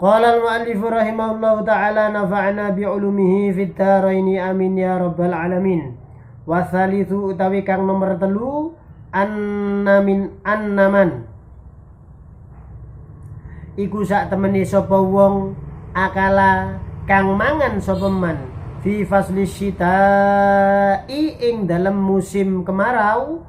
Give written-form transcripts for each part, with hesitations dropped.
Qala al-muallif rahimahullahu ta'ala nafa'na bi'ulumihi fid dharaini amin ya rabbal alamin. Wa tsalitsu utawi kang nomor 3 annaman iku sak temeni sapa wong akala kang mangan sapa man fi fasli syita'i ing dalam musim kemarau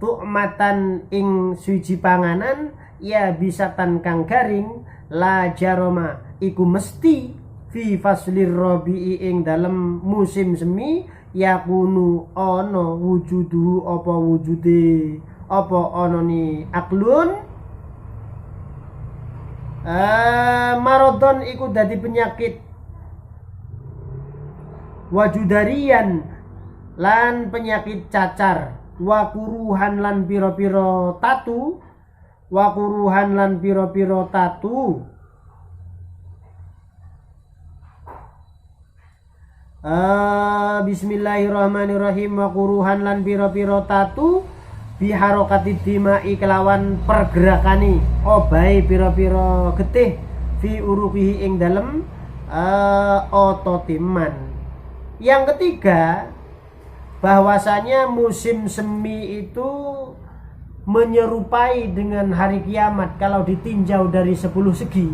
tu'matan ing suci panganan ya bisatan kang garing la jaroma iku mesti fi faslir rabi'i ing dalam musim semi yakunu ono wujudu apa wujude apa ono ni aklun marodon iku dadi penyakit wajudarian lan penyakit cacar wa kuruhan lan piro-piro tatu bismillahirrahmanirrahim wa kuruhan lan piro-piro tatu biharokati dimai kelawan pergerakani obai piro-piro getih fi urukihi ing dalem ototiman. Yang ketiga, bahwasanya musim semi itu menyerupai dengan hari kiamat kalau ditinjau dari 10 segi.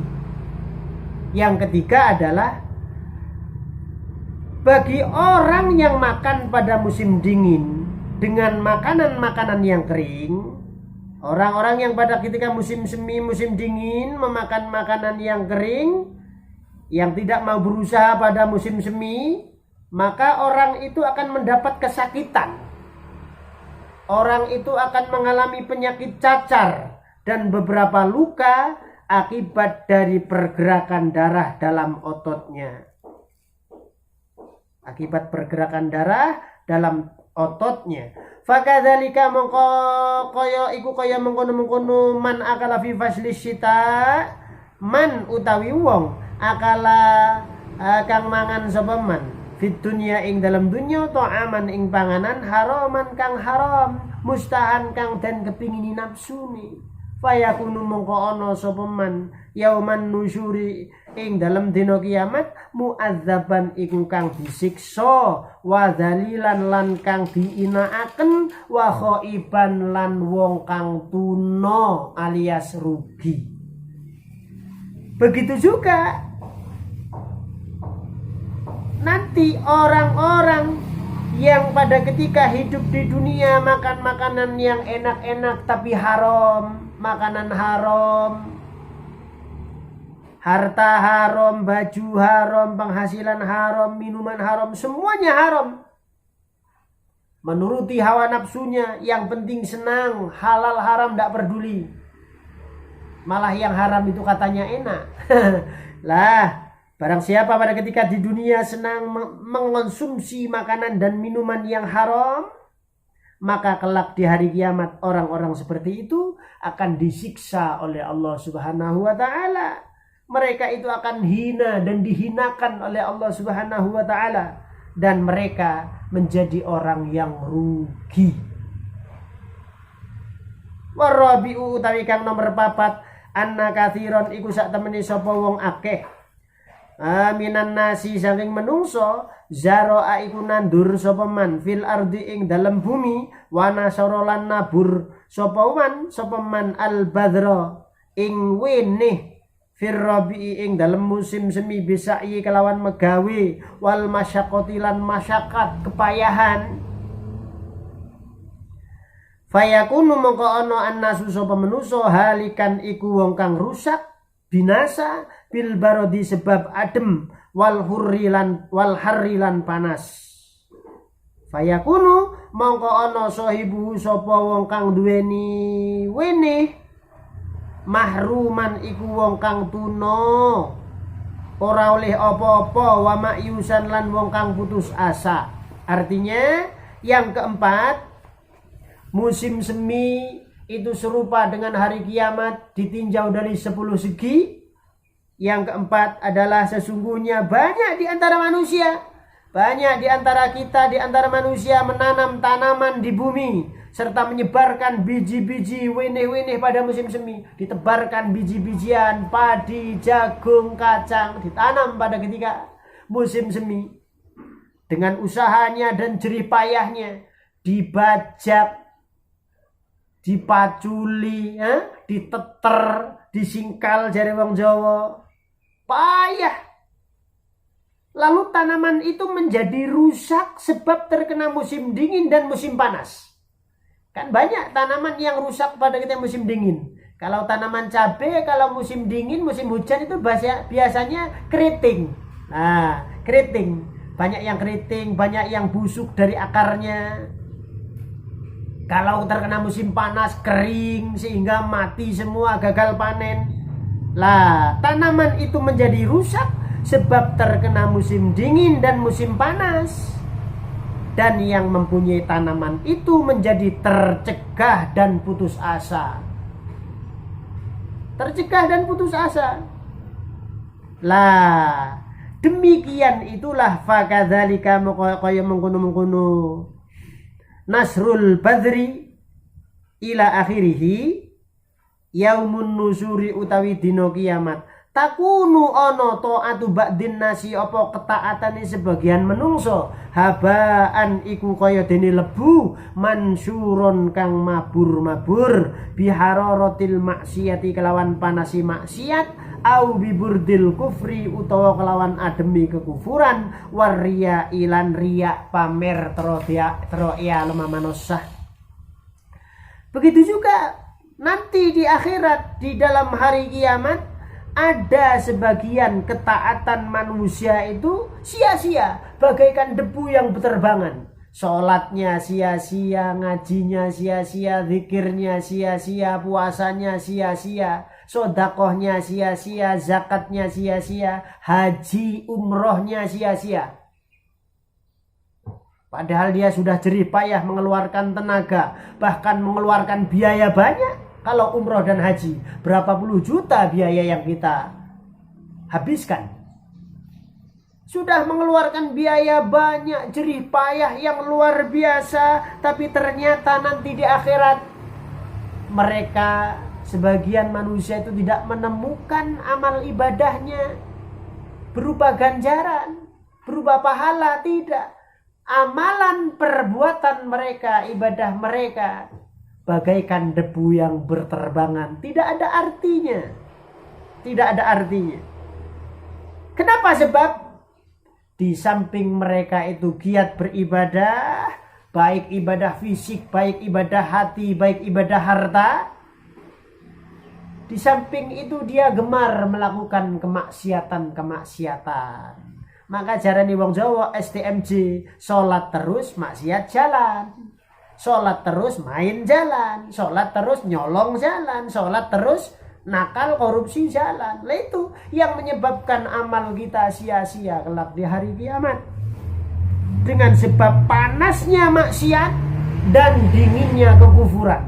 Yang ketiga adalah bagi orang yang makan pada musim dingin dengan makanan-makanan yang kering, orang-orang yang pada ketika musim semi, musim dingin memakan makanan yang kering, yang tidak mau berusaha pada musim semi, maka orang itu akan mendapat kesakitan. Orang itu akan mengalami penyakit cacar dan beberapa luka akibat dari pergerakan darah dalam ototnya. Akibat pergerakan darah dalam ototnya. Fakadzalika mongko kaya iku kaya mengkono-mengkono man akala fi fasli syita, man utawi wong akala kang mangan sapa man fit dunya ing dalam dunya ta'aman ing panganan haraman kang haram mustahan kang den kepingini nafsuni fayakunu mongko ana sapa man yauman nusyuri ing dalam dina kiamat muadzaban iku kang disiksa wa dzalilan lan kang diinaaken wa khaiban lan wong kang tuna alias rugi. Begitu juga nanti orang-orang yang pada ketika hidup di dunia makan makanan yang enak-enak tapi haram, makanan haram, harta haram, baju haram, penghasilan haram, minuman haram, semuanya haram. Menuruti hawa nafsunya, yang penting senang, halal haram tidak peduli. Malah yang haram itu katanya enak. Lah, barang siapa pada ketika di dunia senang mengonsumsi makanan dan minuman yang haram, maka kelak di hari kiamat orang-orang seperti itu akan disiksa oleh Allah Subhanahu wa taala. Mereka itu akan hina dan dihinakan oleh Allah Subhanahu wa taala dan mereka menjadi orang yang rugi. Warabi'u utawi kang nomor 4 anna katsiron iku sak temeni sapa wong akeh aminan nasi saking menungso zaro'a iku nandur sapa man fil ardi ing dalem bumi wa nasorolan nabur sapa man al badra ing wenih fir rabi'i ing dalem musim semi bisa'i kelawan megawe wal masyaqqati lan masyakat kepayahan fayakunu mongko ana annasu sapa manusa halikan iku wong kang rusak binasa bil barodi sebab adem wal harrilan panas. Fayakunu mongko ana sahibu sapa wong kang duweni wenih mahruman iku wong kang tuna ora oleh apa-apa wa ma'yusan lan wong kang putus asa. Artinya yang keempat, musim semi itu serupa dengan hari kiamat ditinjau dari 10 segi. Yang keempat adalah sesungguhnya banyak di antara manusia, banyak di antara kita, di antara manusia menanam tanaman di bumi serta menyebarkan biji-biji wenih-wenih pada musim semi. Ditebarkan biji-bijian padi, jagung, kacang, ditanam pada ketika musim semi. Dengan usahanya dan jerih payahnya, dibajak, dipaculi, diteter, disingkal jare wong Jawa. Payah. Lalu tanaman itu menjadi rusak sebab terkena musim dingin dan musim panas. Kan banyak tanaman yang rusak pada kita musim dingin. Kalau tanaman cabai, kalau musim dingin, musim hujan itu biasanya keriting. Nah, keriting. Banyak yang keriting, banyak yang busuk dari akarnya. Kalau terkena musim panas, kering sehingga mati semua, gagal panen. Lah, tanaman itu menjadi rusak sebab terkena musim dingin dan musim panas. Dan yang mempunyai tanaman itu menjadi tercegah dan putus asa. Tercegah dan putus asa. Lah, demikian itulah fakadzalika kaya mengkono-mengkono nasrul badri ila akhirih yaumun nusuri utawi dina kiamat. Takunu ono ta'atu ba'din nasi apa ketaatane sebagian menungso habaan iku kaya dene lebu mansyuron kang mabur-mabur bihararatil maksiati kelawan panasi maksiat au biburdil kufri utawa kelawan ademi kekufuran waria ilan riya pamer teroya lemah manosah. Begitu juga nanti di akhirat, di dalam hari kiamat, ada sebagian ketaatan manusia itu sia-sia, bagaikan debu yang berterbangan. Sholatnya sia-sia, ngajinya sia-sia, zikirnya sia-sia, puasanya sia-sia, sodakohnya sia-sia, zakatnya sia-sia, haji umrohnya sia-sia. Padahal dia sudah jerih payah mengeluarkan tenaga, bahkan mengeluarkan biaya banyak. Kalau umroh dan haji, berapa puluh juta biaya yang kita habiskan. Sudah mengeluarkan biaya banyak, jerih payah yang luar biasa, tapi ternyata nanti di akhirat mereka, sebagian manusia itu tidak menemukan amal ibadahnya berupa ganjaran, berupa pahala, tidak. Amalan perbuatan mereka, ibadah mereka bagaikan debu yang berterbangan, tidak ada artinya. Tidak ada artinya. Kenapa? Sebab di samping mereka itu giat beribadah, baik ibadah fisik, baik ibadah hati, baik ibadah harta. Di samping itu dia gemar melakukan kemaksiatan. Maka jarane wong Jawa STMJ, sholat terus maksiat jalan. Sholat terus main jalan, sholat terus nyolong jalan, sholat terus nakal korupsi jalan. Lah itu yang menyebabkan amal kita sia-sia kelak di hari kiamat. Dengan sebab panasnya maksiat dan dinginnya kekufuran.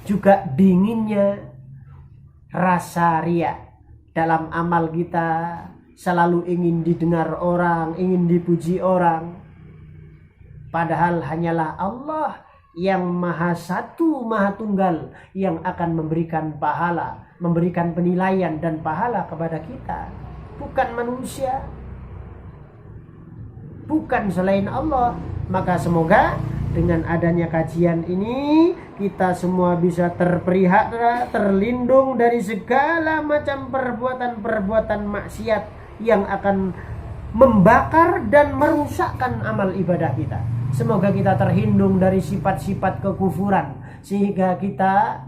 Juga dinginnya rasa riya. Dalam amal kita selalu ingin didengar orang, ingin dipuji orang. Padahal hanyalah Allah yang maha satu, maha tunggal yang akan memberikan pahala, memberikan penilaian dan pahala kepada kita. Bukan manusia, bukan selain Allah. Maka semoga dengan adanya kajian ini kita semua bisa terpelihara, terlindung dari segala macam perbuatan-perbuatan maksiat yang akan membakar dan merusakkan amal ibadah kita. Semoga kita terhindung dari sifat-sifat kekufuran, sehingga kita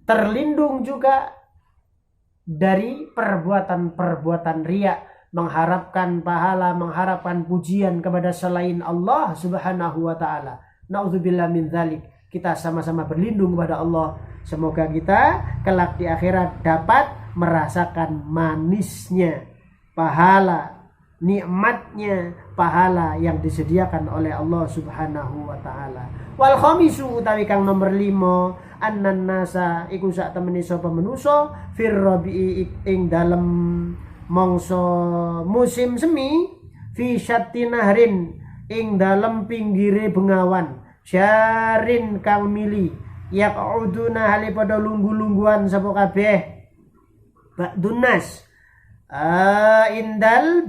terlindung juga dari perbuatan-perbuatan riya, mengharapkan pahala, mengharapkan pujian kepada selain Allah Subhanahu wa taala. Nauzubillah min dzalik. Kita sama-sama berlindung kepada Allah. Semoga kita kelak di akhirat dapat merasakan manisnya pahala, nikmatnya pahala yang disediakan oleh Allah Subhanahu wa taala. Wal khamisu utawi kang nomor 5, annan nasa iku sak temeni sapa manusa fir rabi'i ing dalem mangsa musim semi fi syattinahrin ing dalem pinggire bengawan syarin kang mili yaquduna hale pada lunggu-lungguan sapa kabeh ba'dunas indal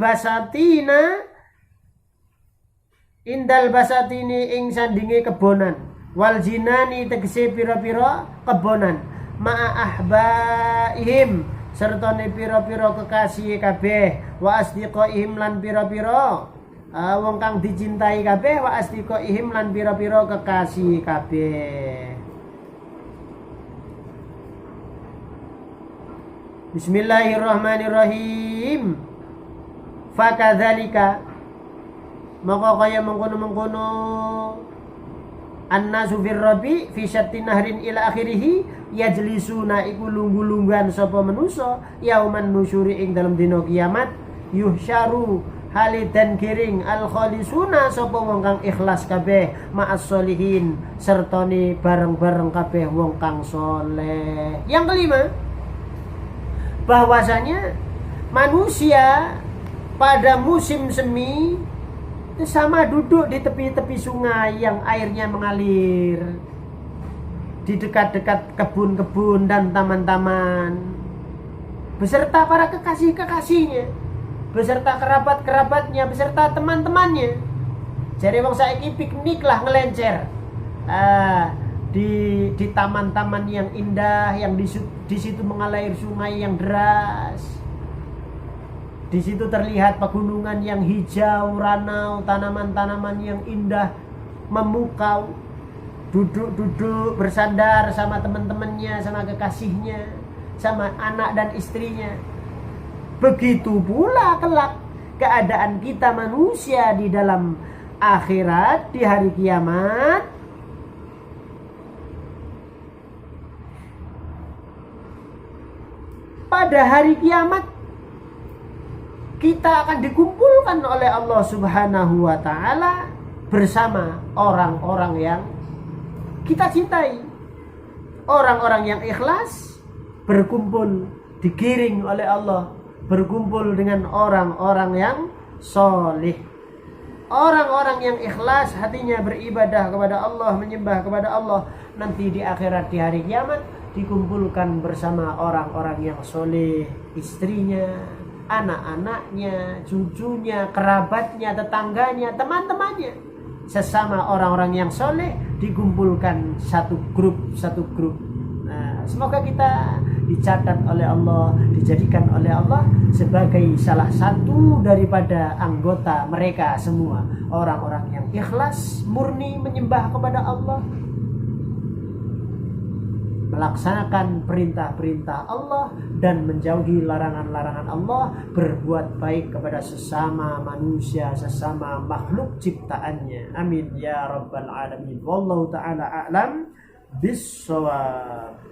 basatini ing sandinge kebonan wal jinani tegese pira-pira kebonan ma'a ahbaihim sertane pira-pira kekasih kabeh wa asdiqaihim lan pira-pira wong kang dicintai kabeh wa asdiqaihim lan pira-pira kekasih kabeh. Bismillahirrahmanirrahim. Fakadzalika maka kaya mengkono-mengkono annasu firrabi fi syatti nahrin ila akhirih yajlisuna iku lunggu-lungguan sapa manusa yauman nusyuri ing dalam dina kiamat yuhsyaru halidan giring al khalisuna sapa wong kang ikhlas kabeh ma'as solihin sertane bareng-bareng kabeh wong kang soleh. Yang kelima, bahwasanya manusia pada musim semi itu sama duduk di tepi-tepi sungai yang airnya mengalir, di dekat-dekat kebun-kebun dan taman-taman, beserta para kekasih-kekasihnya, beserta kerabat-kerabatnya, beserta teman-temannya. Jadi wong saiki piknik lah ngelencer di taman-taman yang indah, yang di situ mengalir sungai yang deras. Di situ terlihat pegunungan yang hijau, ranau, tanaman-tanaman yang indah memukau. Duduk-duduk bersandar sama teman-temannya, sama kekasihnya, sama anak dan istrinya. Begitu pula kelak keadaan kita manusia di dalam akhirat, di hari kiamat. Pada hari kiamat kita akan dikumpulkan oleh Allah Subhanahu wa ta'ala bersama orang-orang yang kita cintai. Orang-orang yang ikhlas berkumpul, digiring oleh Allah, berkumpul dengan orang-orang yang soleh. Orang-orang yang ikhlas hatinya beribadah kepada Allah, menyembah kepada Allah, nanti di akhirat, di hari kiamat dikumpulkan bersama orang-orang yang soleh, istrinya, anak-anaknya, cucunya, kerabatnya, tetangganya, teman-temannya, sesama orang-orang yang soleh dikumpulkan satu grup. Nah, semoga kita dicatat oleh Allah, dijadikan oleh Allah sebagai salah satu daripada anggota mereka semua, orang-orang yang ikhlas, murni menyembah kepada Allah, melaksanakan perintah-perintah Allah dan menjauhi larangan-larangan Allah, berbuat baik kepada sesama manusia, sesama makhluk ciptaannya. Amin ya rabbal alamin. Wallahu ta'ala a'lam bis-shawab.